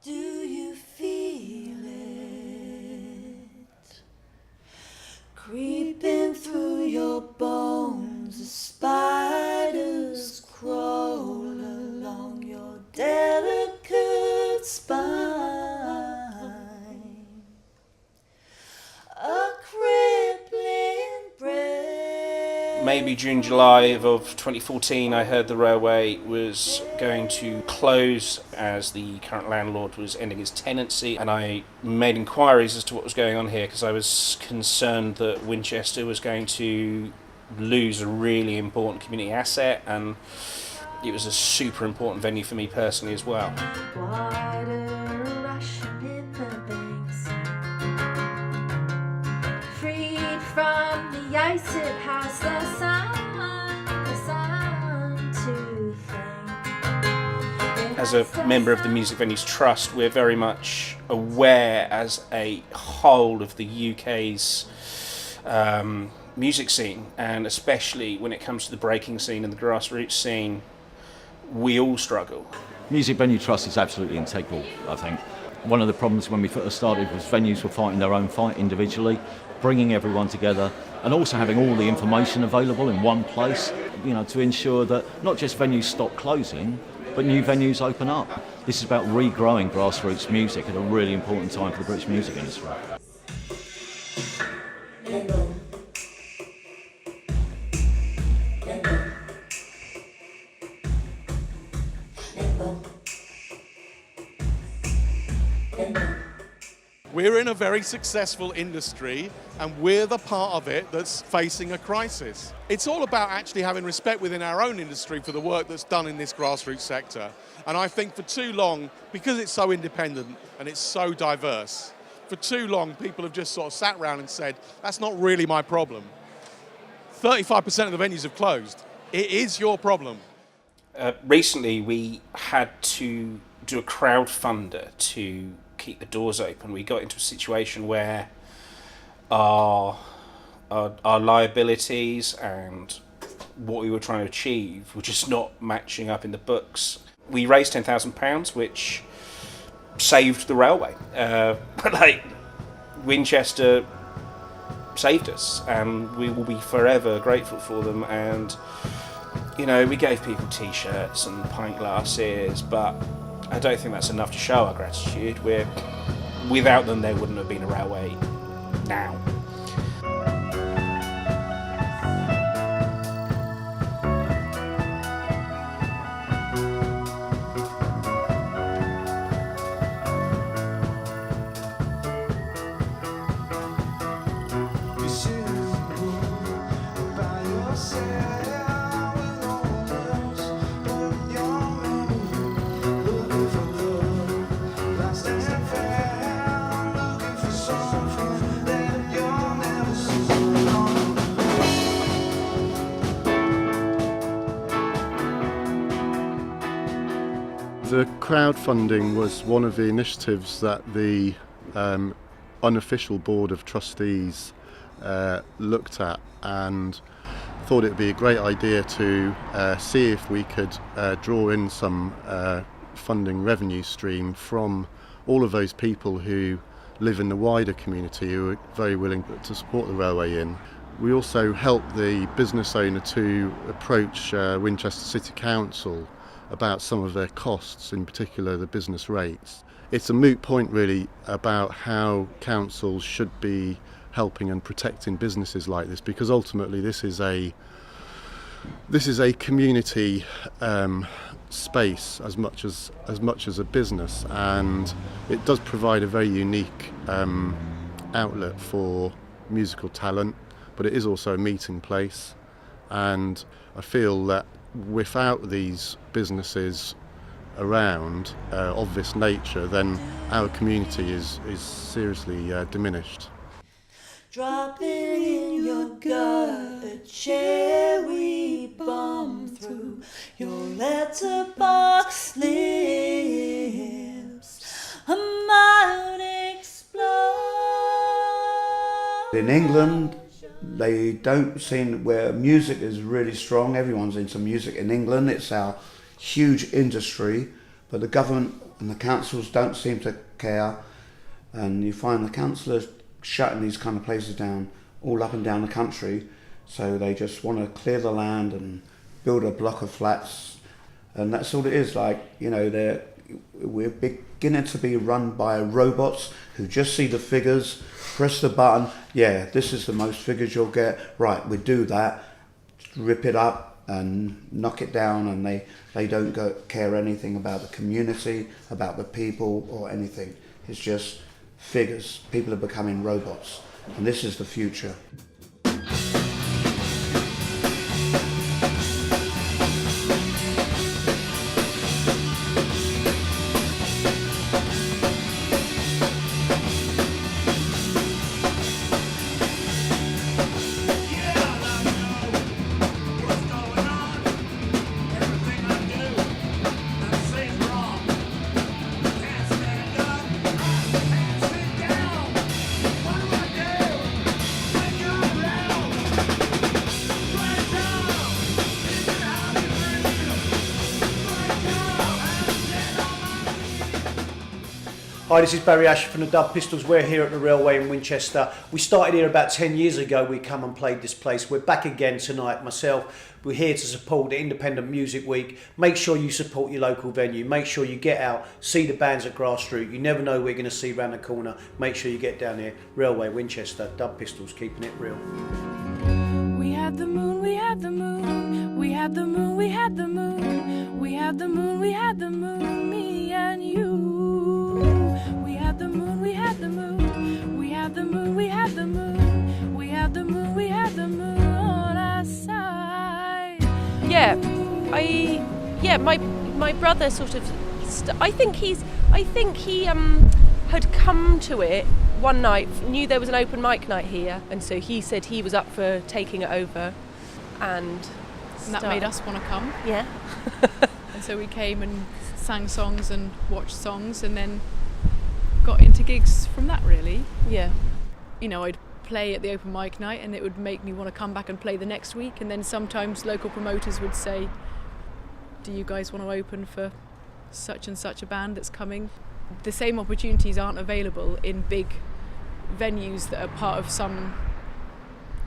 Do you feel it? Creeping through your bones, the spiders crawl along your delicate spine. A crippling breath. Maybe June, July of 2014, I heard the railway was going to close as the current landlord was ending his tenancy, and I made inquiries as to what was going on here because I was concerned that Winchester was going to lose a really important community asset, and it was a super important venue for me personally as well. Water rushing in the banks, freed from the ice, it has the sun to thank. As a member of the Music Venues Trust, we're very much aware as a whole of the UK's music scene, and especially when it comes to the breaking scene and the grassroots scene, we all struggle. Music Venue Trust is absolutely integral, I think. One of the problems when we first started was venues were fighting their own fight individually, bringing everyone together and also having all the information available in one place, to ensure that not just venues stop closing, but new venues open up. This is about regrowing grassroots music at a really important time for the British music industry. We're in a very successful industry, and we're the part of it that's facing a crisis. It's all about actually having respect within our own industry for the work that's done in this grassroots sector. And I think for too long, because it's so independent and it's so diverse, for too long people have just sort of sat around and said, that's not really my problem. 35% of the venues have closed. It is your problem. Recently we had to do a crowdfunder to keep the doors open. We got into a situation where our liabilities and what we were trying to achieve were just not matching up in the books. We raised £10,000, which saved the railway. But Winchester saved us, and we will be forever grateful for them. And we gave people t-shirts and pint glasses, but I don't think that's enough to show our gratitude. Without them, there wouldn't have been a railway now. The crowdfunding was one of the initiatives that the unofficial board of trustees looked at, and thought it would be a great idea to see if we could draw in some funding revenue stream from all of those people who live in the wider community who are very willing to support the Railway Inn. We also helped the business owner to approach Winchester City Council about some of their costs, in particular the business rates. It's a moot point really about how councils should be helping and protecting businesses like this, because ultimately this is a community space as much as a business, and it does provide a very unique outlet for musical talent, but it is also a meeting place. And I feel that without these businesses around of this nature, then our community is seriously diminished. Drop it in your gut, a cherry bomb through your letterbox lips, I might explode. In England, they don't seem, where music is really strong, everyone's into music in England, it's our huge industry, but the government and the councils don't seem to care, and you find the councillors shutting these kind of places down all up and down the country, so they just want to clear the land and build a block of flats, and that's all it is. Like, you know, we're beginning to be run by robots who just see the figures, press the button, yeah, this is the most figures you'll get, right, we do that, rip it up and knock it down, and they don't care anything about the community, about the people or anything. It's just figures. People are becoming robots, and this is the future. Hi, this is Barry Asher from the Dub Pistols. We're here at the Railway in Winchester. We started here about 10 years ago. We come and played this place. We're back again tonight. Myself, we're here to support the Independent Music Week. Make sure you support your local venue. Make sure you get out, see the bands at Grassroots. You never know what we're going to see around the corner. Make sure you get down here. Railway, Winchester, Dub Pistols, keeping it real. We had the moon, we had the moon, we had the moon, we had the moon, we had the moon, we had the moon, me and you. We had the moon, we had the moon, we had the moon, we had the moon, we had the moon, we had the moon on our side. My brother sort of, I think he had come to it one night, knew there was an open mic night here, and so he said he was up for taking it over, and that made us want to come. Yeah. And so we came and sang songs and watched songs, and then got into gigs from that, really. Yeah. You know, I'd play at the open mic night and it would make me want to come back and play the next week, and then sometimes local promoters would say, do you guys want to open for such and such a band that's coming? The same opportunities aren't available in big venues that are part of some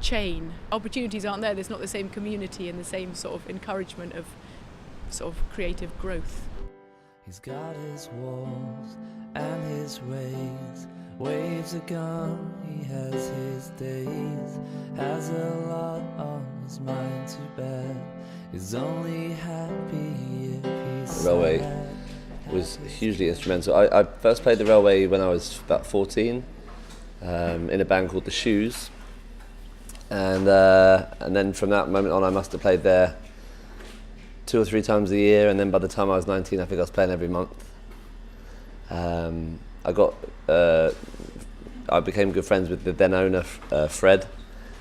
chain. Opportunities aren't there. There's not the same community and the same sort of encouragement of sort of creative growth. He's got his walls and his ways, waves a gun, he has his days, has a lot on his mind to bear, is only happy if he's The Railway was hugely instrumental. I first played the Railway when I was about 14 in a band called The Shoes, and then from that moment on I must have played there 2 or 3 times a year, and then by the time I was 19 I think I was playing every month. I became good friends with the then owner, Fred,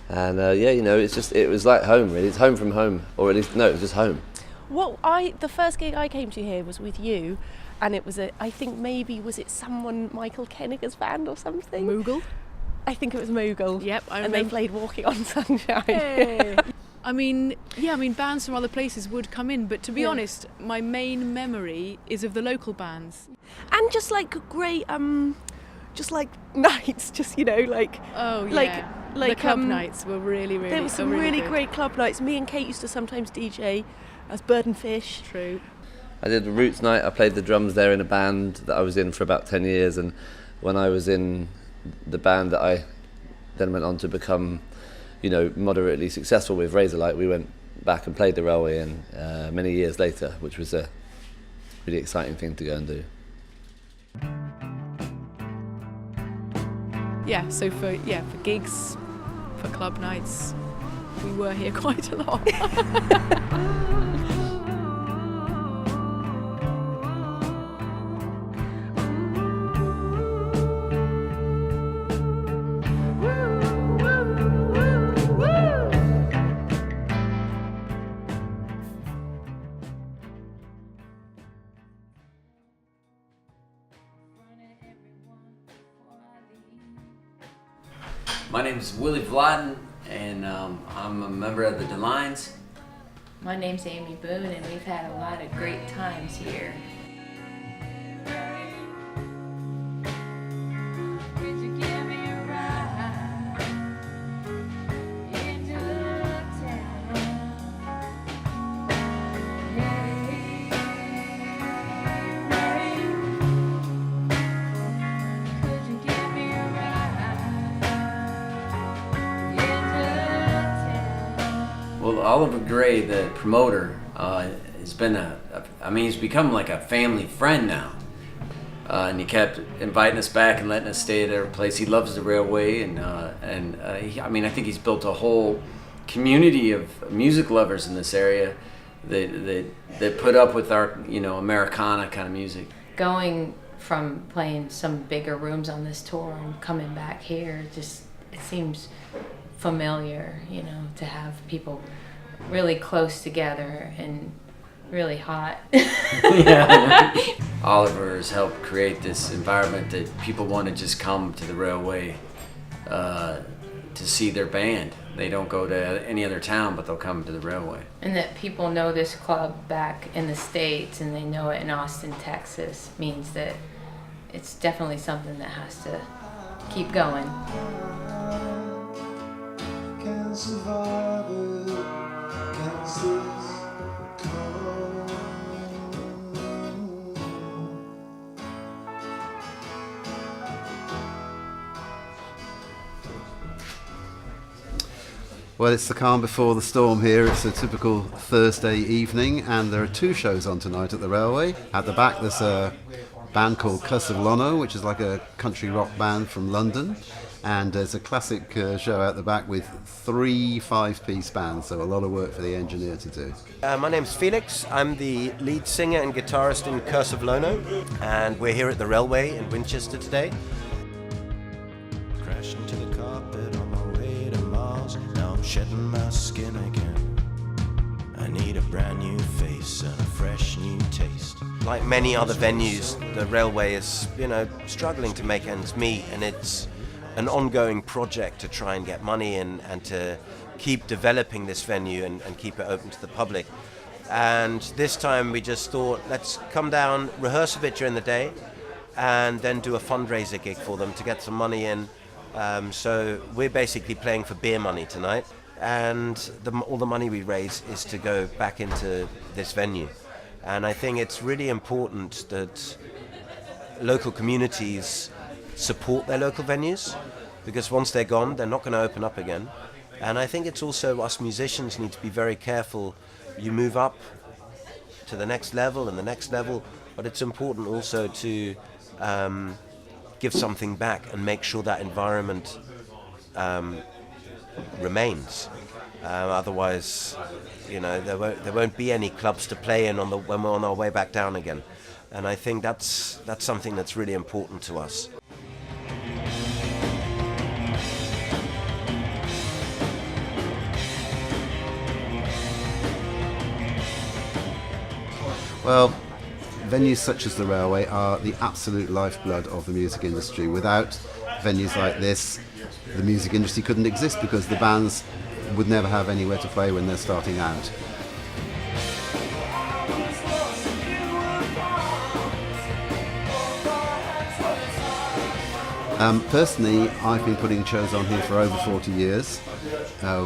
and it was like home, really. It's home from home, or at least, no, it was just home. Well, the first gig I came to here was with you, and it was I think maybe, was it someone, Michael Kenniger's band or something? Moogle? I think it was Moogle. Yep, I and remember. they played Walking on Sunshine. Hey. I mean, bands from other places would come in, but to be honest, my main memory is of the local bands. And just like great, just like nights, just, you know, like... Oh, yeah. Like the club nights were really there were some really great club nights. Me and Kate used to sometimes DJ as Bird and Fish. True. I did the Roots night. I played the drums there in a band that I was in for about 10 years, and when I was in the band that I then went on to become, you know, moderately successful with, Razorlight, we went back and played the Railway and many years later, which was a really exciting thing to go and do. Yeah, so for gigs, for club nights, we were here quite a lot. My name is Willie Vladen, and I'm a member of the Delines. My name's Amy Boone, and we've had a lot of great times here. Well, Oliver Gray, the promoter, has been he's become like a family friend now. And he kept inviting us back and letting us stay at our place. He loves the railway, I think he's built a whole community of music lovers in this area that put up with our, Americana kind of music. Going from playing some bigger rooms on this tour and coming back here, it seems familiar, to have people really close together and really hot. Oliver has helped create this environment that people want to just come to the railway to see their band. They don't go to any other town, but they'll come to the railway. And that people know this club back in the States and they know it in Austin, Texas, means that it's definitely something that has to keep going. Can survive it, against this cold. Well, it's the calm before the storm here. It's a typical Thursday evening, and there are two shows on tonight at the Railway. At the back there's a band called Casavlano, which is like a country rock band from London, and there's a classic show out the back with 3 5-piece bands, so a lot of work for the engineer to do. My name's Felix. I'm the lead singer and guitarist in Casavlano, and we're here at the Railway in Winchester today. Crashing to the carpet on my way to Mars. Now I'm shedding my skin again. I need a brand new face and a fresh new taste. Like many other venues, the Railway is, struggling to make ends meet, and it's an ongoing project to try and get money in and to keep developing this venue and keep it open to the public. And this time we just thought, let's come down, rehearse a bit during the day, and then do a fundraiser gig for them to get some money in. So we're basically playing for beer money tonight, and all the money we raise is to go back into this venue. And I think it's really important that local communities support their local venues, because once they're gone, they're not going to open up again. And I think it's also us musicians need to be very careful. You move up to the next level and the next level, but it's important also to give something back and make sure that environment remains. Otherwise, there won't be any clubs to play in when we're on our way back down again. And I think that's something that's really important to us. Well, venues such as the Railway are the absolute lifeblood of the music industry. Without venues like this, the music industry couldn't exist, because the bands would never have anywhere to play when they're starting out. Personally, I've been putting shows on here for over 40 years.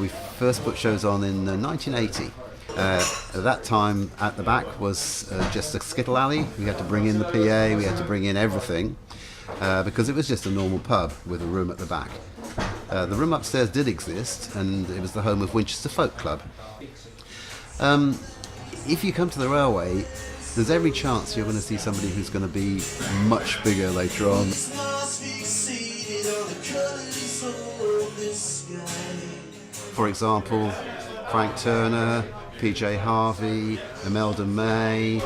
We first put shows on in 1980. At that time, at the back was just a skittle alley. We had to bring in the PA, we had to bring in everything, because it was just a normal pub with a room at the back. The room upstairs did exist, and it was the home of Winchester Folk Club. If you come to the Railway, there's every chance you're going to see somebody who's going to be much bigger later on. For example, Frank Turner, PJ Harvey, Imelda May,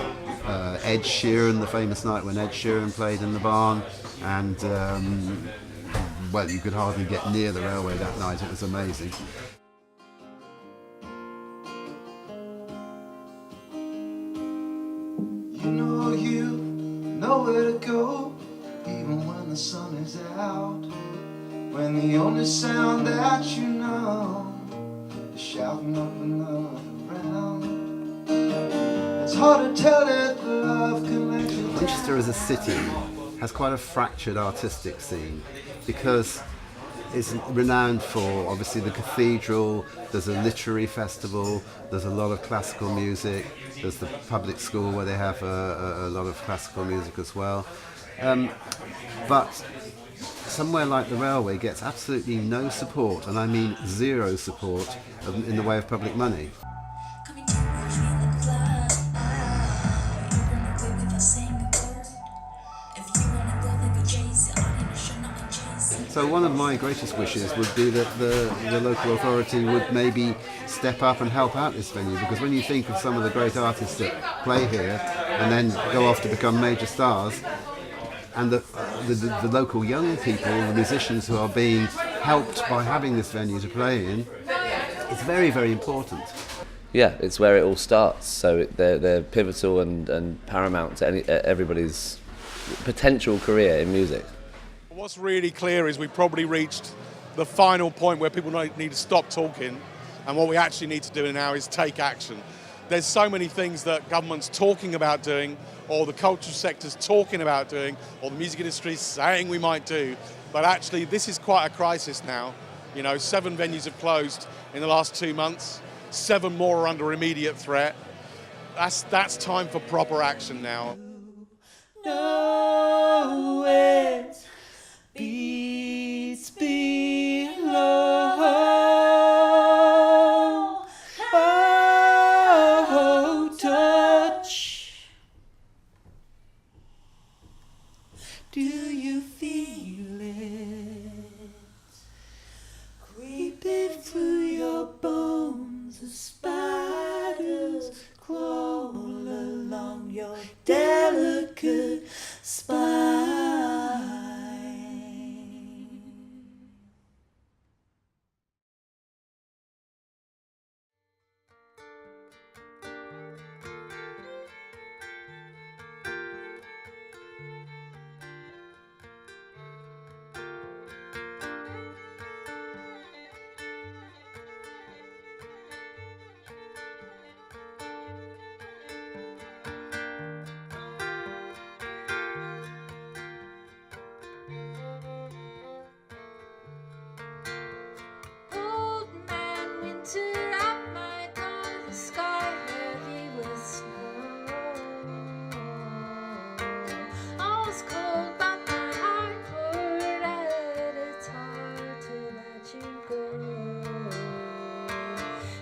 Ed Sheeran, the famous night when Ed Sheeran played in the barn, and well, you could hardly get near the Railway that night. It was amazing. You know where to go, even when the sun is out. When the only sound that you know is shouting up and around. It's hard to tell if the love connection. Winchester as a city has quite a fractured artistic scene, because it's renowned for obviously the cathedral, there's a literary festival, there's a lot of classical music, there's the public school where they have a lot of classical music as well. But somewhere like the Railway gets absolutely no support, and I mean zero support in the way of public money. So one of my greatest wishes would be that the local authority would maybe step up and help out this venue, because when you think of some of the great artists that play here and then go off to become major stars, and the local young people, the musicians who are being helped by having this venue to play in, it's very, very important. Yeah, it's where it all starts, so they're pivotal and paramount to everybody's potential career in music. What's really clear is we've probably reached the final point where people need to stop talking, and what we actually need to do now is take action. There's so many things that government's talking about doing, or the cultural sector's talking about doing, or the music industry's saying we might do, but actually this is quite a crisis now. 7 venues have closed in the last 2 months, 7 more are under immediate threat. That's time for proper action now. No, it beats below. Oh, touch. Do you feel it creeping through your bones? The spiders crawl along your delicate spine. Old man winter at my door, the sky heavy with snow. All was cold, but my heart poured out. It's hard to let you go.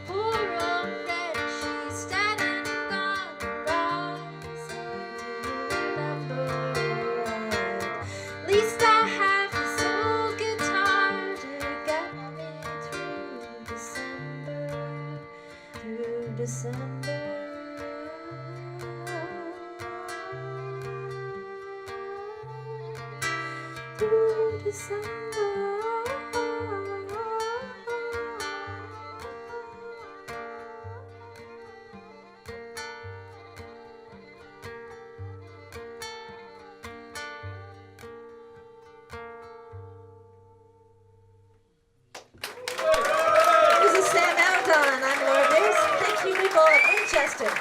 Poor old Freddy, she's standing on the rise. I do remember it. At least I have this old guitar to get me through December. Through December. This is Sam Alcon. I'm Laura Veirs. Thank you, people at Winchester.